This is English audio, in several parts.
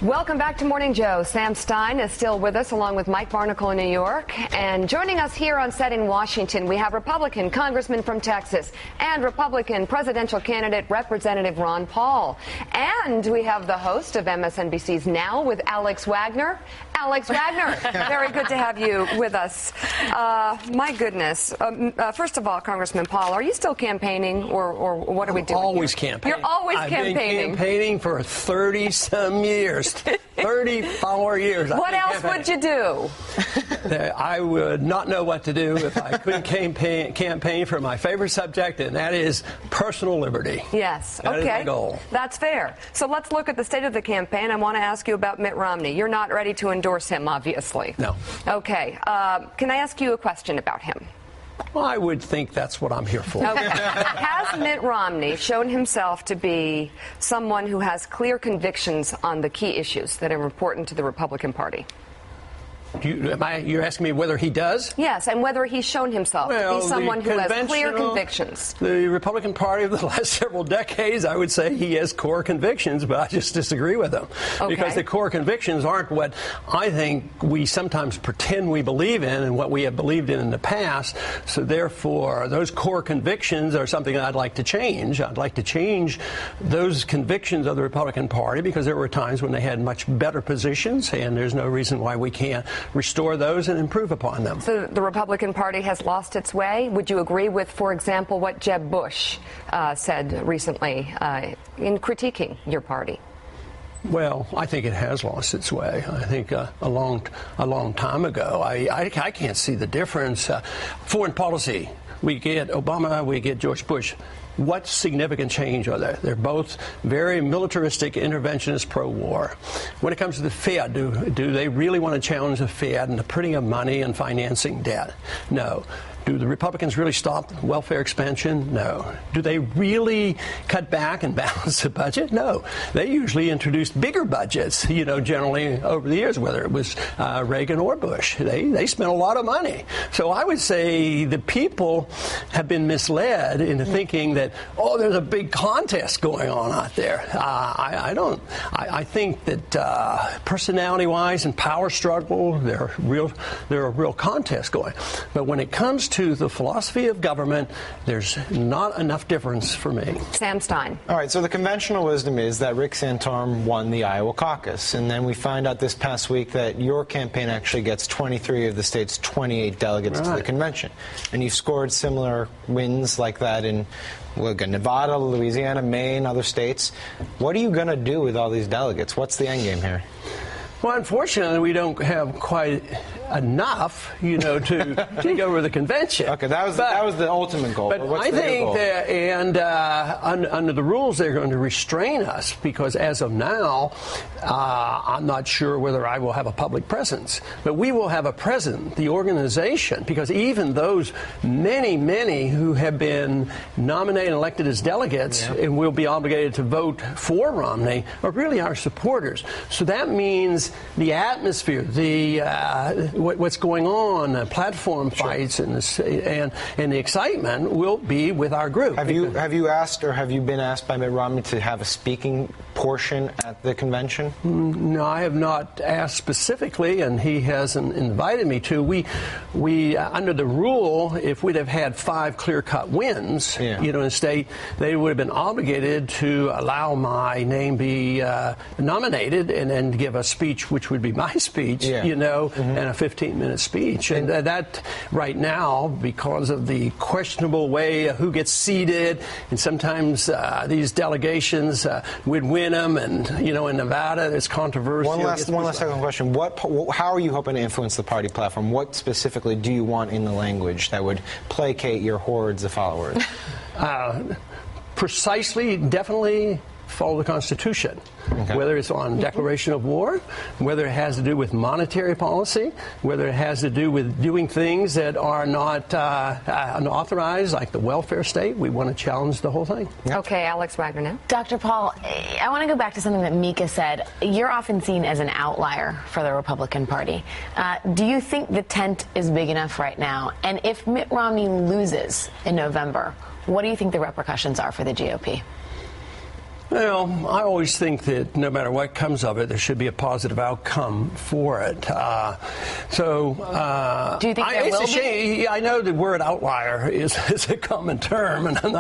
Welcome back to Morning Joe. Sam Stein is still with us, along with Mike Barnicle in New York. And joining us here on set in Washington, we have Republican Congressman from Texas and Republican presidential candidate Representative Ron Paul. And we have the host of MSNBC's Now with Alex Wagner. Alex Wagner, very good to have you with us. My goodness. First of all, Congressman Paul, are you still campaigning, or what are we doing? Always campaigning. You're always campaigning. I've been campaigning for 30-some years. 34 years. What else would you do? I would not know what to do if I couldn't campaign for my favorite subject, and that is personal liberty. Yes. That is my goal. That's fair. So let's look at the state of the campaign. I want to ask you about Mitt Romney. You're not ready to endorse him, obviously. No. Okay. Can I ask you a question about him? Well, I would think that's what I'm here for. Okay. Has Mitt Romney shown himself to be someone who has clear convictions on the key issues that are important to the Republican Party? You're asking me whether he does? Yes, and whether he's shown himself to be someone who has clear convictions. The Republican Party of the last several decades, I would say he has core convictions, but I just disagree with them. Okay. Because the core convictions aren't what I think we sometimes pretend we believe in and what we have believed in the past. So therefore, those core convictions are something that I'd like to change. I'd like to change those convictions of the Republican Party because there were times when they had much better positions, and there's no reason why we can't restore those and improve upon them. So the Republican Party has lost its way. Would you agree with, for example, what Jeb Bush said recently in critiquing your party? Well, I think it has lost its way. I think a long time ago. I can't see the difference. Foreign policy. We get Obama, we get George Bush. What significant change are there? They're both very militaristic, interventionist, pro-war. When it comes to the Fed, do they really want to challenge the Fed and the printing of money and financing debt? No. Do the Republicans really stop welfare expansion? No. Do they really cut back and balance the budget? No. They usually introduced bigger budgets, generally over the years, whether it was Reagan or Bush. They spent a lot of money. So I would say the people have been misled into thinking that, there's a big contest going on out there. I don't. I think that personality-wise and power struggle, there are real contests going. But when it comes to the philosophy of government, there's not enough difference for me. Sam Stein. All right, so the conventional wisdom is that Rick Santorum won the Iowa caucus, and then we find out this past week that your campaign actually gets 23 of the state's 28 delegates to the convention. And you've scored similar wins like that in Nevada, Louisiana, Maine, other states. What are you going to do with all these delegates? What's the end game here? Well, unfortunately, we don't have quite enough, to take over the convention. Okay, that was the ultimate goal. But I think that, and under the rules, they're going to restrain us because as of now, I'm not sure whether I will have a public presence. But we will have a president, the organization, because even those many who have been nominated and elected as delegates and will be obligated to vote for Romney are really our supporters. So that means the atmosphere, what's going on, platform fights, and the excitement will be with our group. Have you asked, or have you been asked by Mitt Romney to have a speaking portion at the convention? No, I have not asked specifically, and he hasn't invited me to. We under the rule, if we'd have had 5 clear-cut wins, in the state, they would have been obligated to allow my name be nominated and then give a speech, which would be my speech, and a 15-minute speech. And that right now, because of the questionable way who gets seated, and sometimes these delegations would win them, and in Nevada there's controversy. One last second question. How are you hoping to influence the party platform? What specifically do you want in the language that would placate your hordes of followers? Precisely, definitely follow the Constitution. Okay. Whether it's on declaration of war, whether it has to do with monetary policy, whether it has to do with doing things that are not unauthorized, like the welfare state, we want to challenge the whole thing. Okay, Alex Wagner now. Dr. Paul, I want to go back to something that Mika said. You're often seen as an outlier for the Republican Party. Do you think the tent is big enough right now? And if Mitt Romney loses in November, what do you think the repercussions are for the GOP? Well, I always think that no matter what comes of it, there should be a positive outcome for it. Do you think there will be? I know the word outlier is a common term, and I'm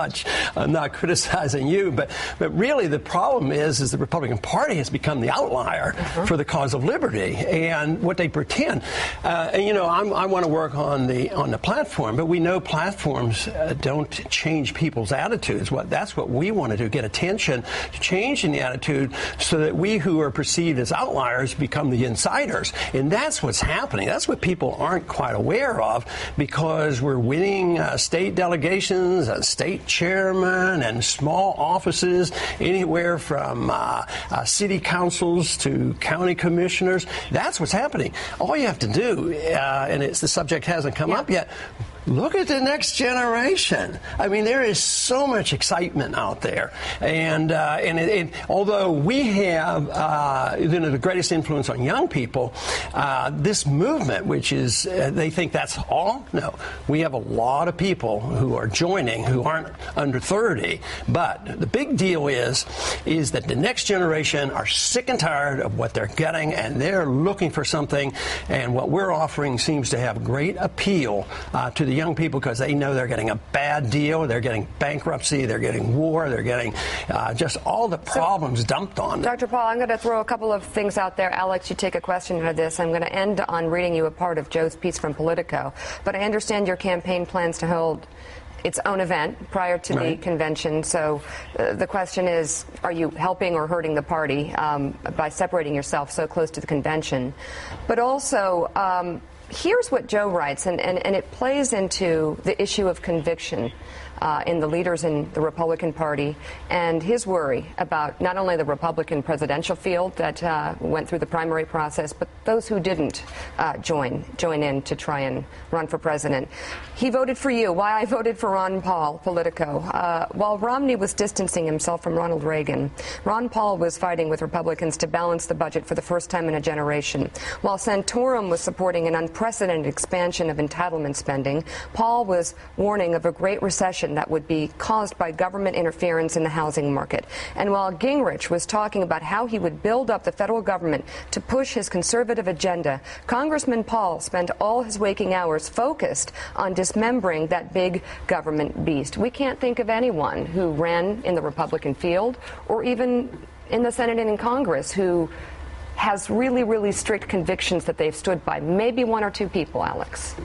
not criticizing you, but really the problem is the Republican Party has become the outlier for the cause of liberty, and what they pretend. I want to work on the platform, but we know platforms don't change people's attitudes. That's what we want to do: get attention, change in the attitude, so that we who are perceived as outliers become the insiders. And that's what's happening. That's what people aren't quite aware of, because we're winning state delegations, state chairmen, and small offices, anywhere from city councils to county commissioners. That's what's happening. All you have to do, and the subject hasn't come up yet, look at the next generation. I mean, there is so much excitement out there, and although we have the greatest influence on young people, this movement, which is they think that's all. No, we have a lot of people who are joining who aren't under 30. But the big deal is that the next generation are sick and tired of what they're getting, and they're looking for something. And what we're offering seems to have great appeal to the young people, because they know they're getting a bad deal, they're getting bankruptcy, they're getting war, they're getting just all the problems dumped on them. Dr. Paul, I'm going to throw a couple of things out there. Alex, you take a question out of this. I'm going to end on reading you a part of Joe's piece from Politico. But I understand your campaign plans to hold its own event prior to the convention. So the question is, are you helping or hurting the party by separating yourself so close to the convention? But also, here's what Joe writes, and it plays into the issue of conviction in the leaders in the Republican Party, and his worry about not only the Republican presidential field that went through the primary process, but those who didn't join in to try and run for president. He voted for you. Why I voted for Ron Paul, Politico. While Romney was distancing himself from Ronald Reagan, Ron Paul was fighting with Republicans to balance the budget for the first time in a generation. While Santorum was supporting an unprecedented expansion of entitlement spending, Paul was warning of a great recession that would be caused by government interference in the housing market. And while Gingrich was talking about how he would build up the federal government to push his conservative agenda, Congressman Paul spent all his waking hours focused on dismembering that big government beast. We can't think of anyone who ran in the Republican field or even in the Senate and in Congress who has really, really strict convictions that they've stood by. Maybe one or two people, Alex.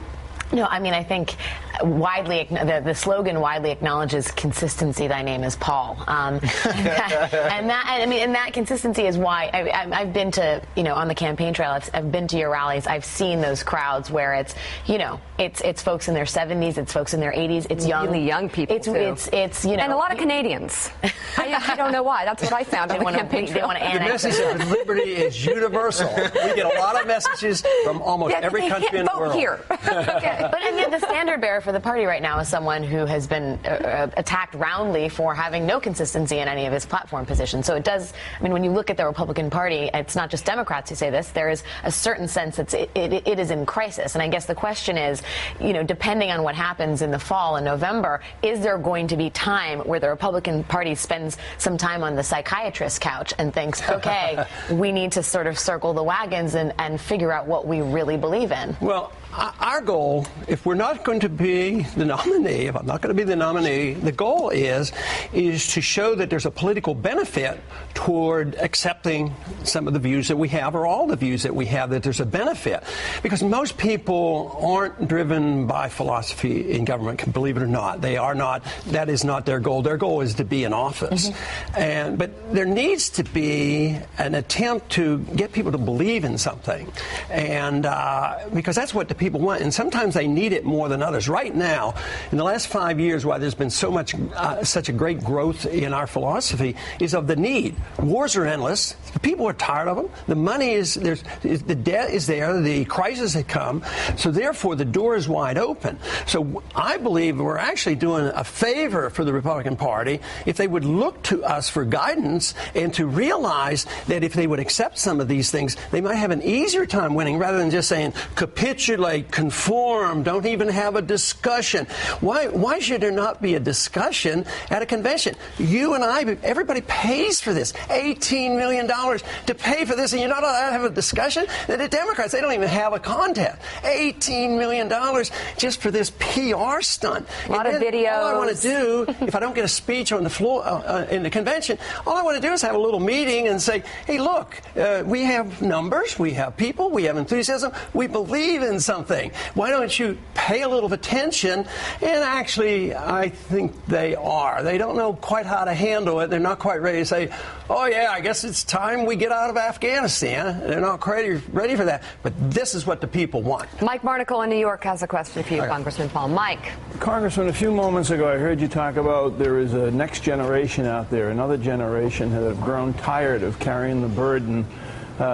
No, I mean, I think the slogan widely acknowledges consistency. Thy name is Paul, and that consistency is why I've been to, on the campaign trail. I've been to your rallies. I've seen those crowds where it's folks in their 70s, it's folks in their 80s, it's really young people. It's and a lot of Canadians. I don't know why. That's what I found on the campaign trail. The message of liberty is universal. We get a lot of messages from almost every country in the world. Here. Okay. But yet the standard bearer for the party right now is someone who has been attacked roundly for having no consistency in any of his platform positions. So it does, when you look at the Republican Party, it's not just Democrats who say this. There is a certain sense that it is in crisis. And I guess the question is, depending on what happens in the fall and November, is there going to be time where the Republican Party spends some time on the psychiatrist's couch and thinks, okay, we need to sort of circle the wagons and figure out what we really believe in? Well, our goal, if we're not going to be the nominee, if I'm not going to be the nominee, the goal is to show that there's a political benefit toward accepting some of the views that we have, or all the views that we have, that there's a benefit. Because most people aren't driven by philosophy in government, believe it or not. They are not. That is not their goal. Their goal is to be in office. But there needs to be an attempt to get people to believe in something. And because that's what the people want. And sometimes they need it more than others. Right now, in the last 5 years, why there's been such a great growth in our philosophy is of the need. Wars are endless. The people are tired of them. The money is there. The debt is there. The crisis had come. So therefore, the door is wide open. So I believe we're actually doing a favor for the Republican Party if they would look to us for guidance and to realize that if they would accept some of these things, they might have an easier time winning, rather than just saying capitulate They conform, don't even have a discussion. Why should there not be a discussion at a convention? You and I, everybody pays for this. $18 million to pay for this, and you're not allowed to have a discussion? The Democrats, they don't even have a contest. $18 million just for this PR stunt. A lot of videos. All I want to do, if I don't get a speech on the floor in the convention, all I want to do is have a little meeting and say, hey, look, we have numbers, we have people, we have enthusiasm, we believe in something. Why don't you pay a little attention? And actually, I think they are. They don't know quite how to handle it. They're not quite ready to say, oh, yeah, I guess it's time we get out of Afghanistan. They're not ready for that. But this is what the people want. Mike Barnicle in New York has a question for you, Congressman Paul. Mike. Congressman, a few moments ago I heard you talk about there is a next generation out there, another generation that have grown tired of carrying the burden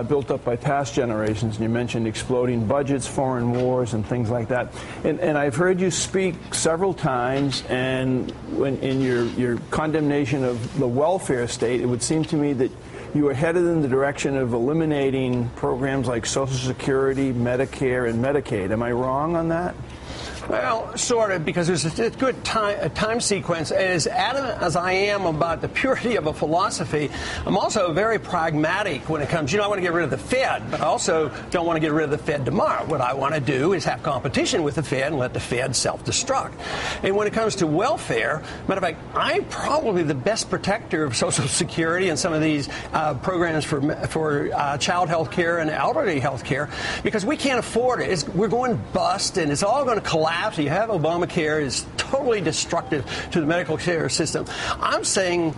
built up by past generations. And you mentioned exploding budgets, foreign wars, and things like that. And I've heard you speak several times, and when in your condemnation of the welfare state, it would seem to me that you are headed in the direction of eliminating programs like Social Security, Medicare, and Medicaid. Am I wrong on that? Well, sort of, because there's a good time sequence. As adamant as I am about the purity of a philosophy, I'm also very pragmatic when it comes, I want to get rid of the Fed, but I also don't want to get rid of the Fed tomorrow. What I want to do is have competition with the Fed and let the Fed self-destruct. And when it comes to welfare, matter of fact, I'm probably the best protector of Social Security and some of these programs for child health care and elderly health care, because we can't afford it. We're going bust, and it's all going to collapse. You have Obamacare is totally destructive to the medical care system. I'm saying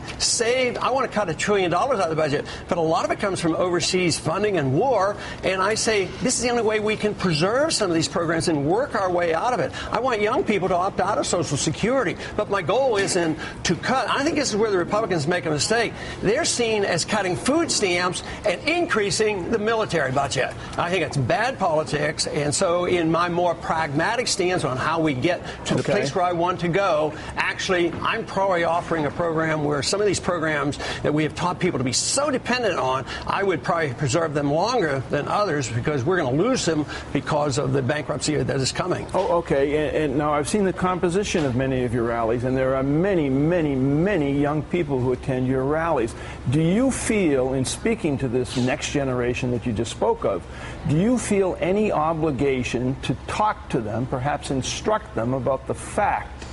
I want to cut $1 trillion out of the budget, but a lot of it comes from overseas funding and war, and I say this is the only way we can preserve some of these programs and work our way out of it. I want young people to opt out of Social Security, but my goal isn't to cut. I think this is where the Republicans make a mistake. They're seen as cutting food stamps and increasing the military budget. I think it's bad politics, and so in my more pragmatic stance on how we get to the place where I want to go, actually, I'm probably offering a program where some of these programs that we have taught people to be so dependent on, I would probably preserve them longer than others, because we're going to lose them because of the bankruptcy that is coming. Oh, okay. And now I've seen the composition of many of your rallies, and there are many, many, many young people who attend your rallies. Do you feel, in speaking to this next generation that you just spoke of, do you feel any obligation to talk to them, perhaps instruct them about the fact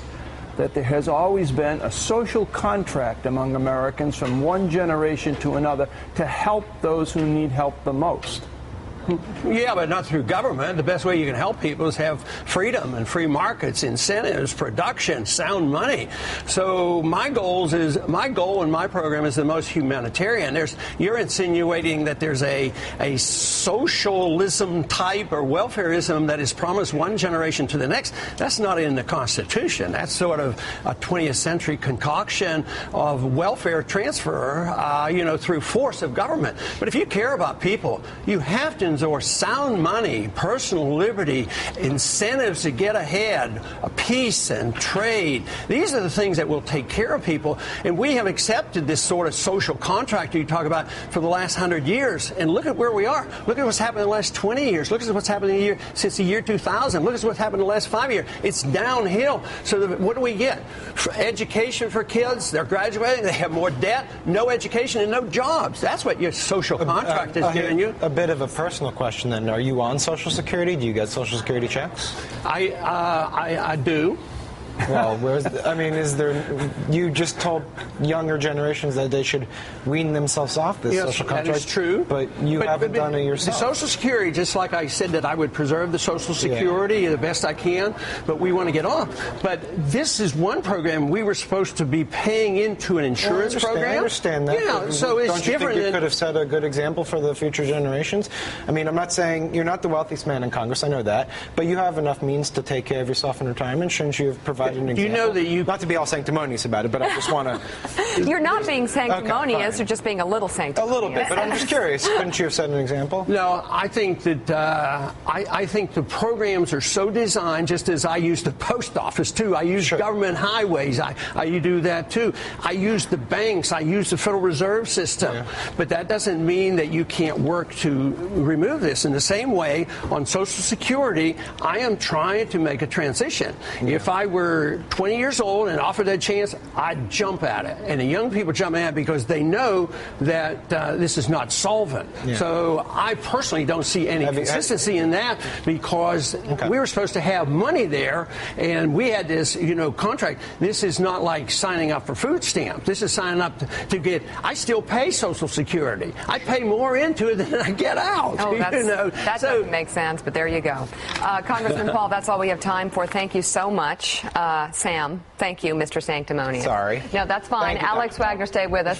that there has always been a social contract among Americans from one generation to another to help those who need help the most? Yeah, but not through government. The best way you can help people is have freedom and free markets, incentives, production, sound money. So my goal in my program is the most humanitarian. You're insinuating that there's a socialism type or welfareism that is promised one generation to the next. That's not in the Constitution. That's sort of a 20th century concoction of welfare transfer, through force of government. But if you care about people, you have to endorse sound money, personal liberty, incentives to get ahead, peace and trade. These are the things that will take care of people. And we have accepted this sort of social contract you talk about for the last 100 years. And look at where we are. Look at what's happened in the last 20 years. Look at what's happened since the year 2000. Look at what's happened in the last 5 years. It's downhill. So what do we get? Education for kids. They're graduating. They have more debt, no education, and no jobs. That's what your social contract is giving you. A bit of a personal question then. Are you on Social Security? Do you get Social Security checks? I do. Well, you just told younger generations that they should wean themselves off this social contract. That is true. But you haven't done it yourself. The Social Security, just like I said that I would preserve the Social Security the best I can, but we want to get off. But this is one program we were supposed to be paying into an insurance program. I understand that. Yeah, so it's don't you different. Think you could have set a good example for the future generations? I mean, I'm not saying you're not the wealthiest man in Congress. I know that. But you have enough means to take care of yourself in retirement. Shouldn't you have provided provided an example. Do you know that you... Not to be all sanctimonious about it, but I just want to... You're not being sanctimonious, Okay, you're just being a little a sanctimonious. little bit, but I'm just curious. Couldn't you have set an example? No, I think that I think the programs are so designed, just as I use the post office too. I use government highways. I do that too. I use the banks. I use the Federal Reserve System. Yeah. But that doesn't mean that you can't work to remove this. In the same way, on Social Security, I am trying to make a transition. Yeah. If I were 20 years old and offered that chance, I'd jump at it. And the young people jump at it because they know that this is not solvent. Yeah. So I personally don't see any consistency in that, because we were supposed to have money there, and we had this, contract. This is not like signing up for food stamps. This is signing up to get. I still pay Social Security. I pay more into it than I get out. Oh, that doesn't make sense, but there you go. Congressman Paul, that's all we have time for. Thank you so much. Sam, thank you, Mr. Sanctimonious. Sorry. No, that's fine. Alex Wagner, stay with us.